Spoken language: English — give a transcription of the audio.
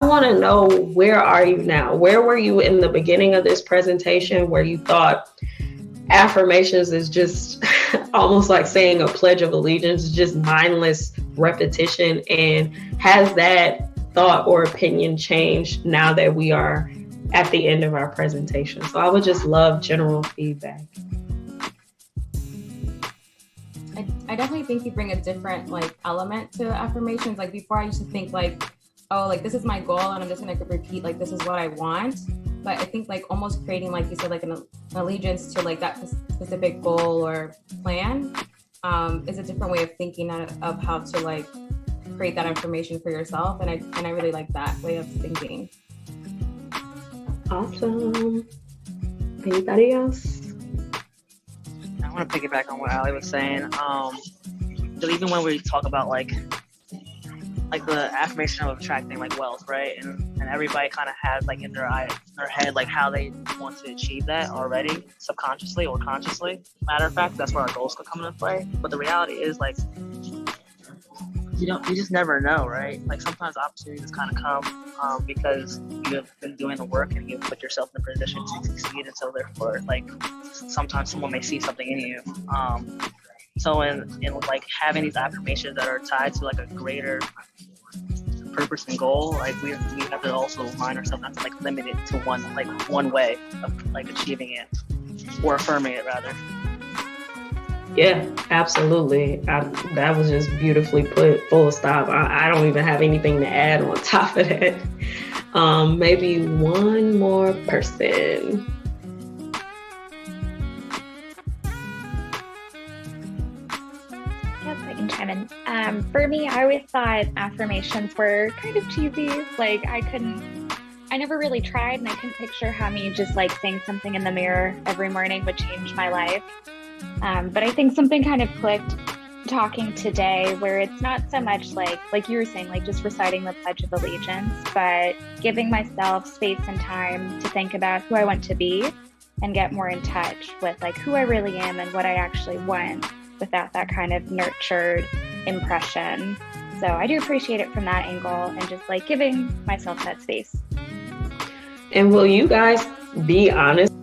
I want to know, where are you now? Where were you in the beginning of this presentation where you thought affirmations is just almost like saying a pledge of allegiance, just mindless repetition? And has that thought or opinion changed now that we are at the end of our presentation? So I would just love general feedback. I definitely think you bring a different like element to affirmations. Like before I used to think like, oh, like this is my goal and I'm just gonna repeat like this is what I want. But I think like almost creating, like you said, like an allegiance to like that specific goal or plan is a different way of thinking of how to like create that information for yourself. And I really like that way of thinking. Awesome. Anybody else? I want to piggyback on what Ali was saying. So even when we talk about like the affirmation of attracting like wealth, right? And everybody kind of has like in their head like how they want to achieve that already, subconsciously or consciously. Matter of fact, that's where our goals could come into play. But the reality is like you just never know, right? Like sometimes opportunities kind of come because you have been doing the work and you've put yourself in a position to succeed, and so therefore like sometimes someone may see something in you. So in like having these affirmations that are tied to like a greater purpose and goal, like we have to also remind ourselves not to like limit it to one way of like achieving it or affirming it rather. Yeah, absolutely. That was just beautifully put, full stop. I don't even have anything to add on top of that. Maybe one more person. Yes, I can chime in. For me, I always thought affirmations were kind of cheesy. Like I never really tried, and I couldn't picture how me just like saying something in the mirror every morning would change my life. But I think something kind of clicked talking today, where it's not so much like you were saying, like just reciting the Pledge of Allegiance, but giving myself space and time to think about who I want to be and get more in touch with like who I really am and what I actually want without that kind of nurtured impression. So I do appreciate it from that angle and just like giving myself that space. And will you guys be honest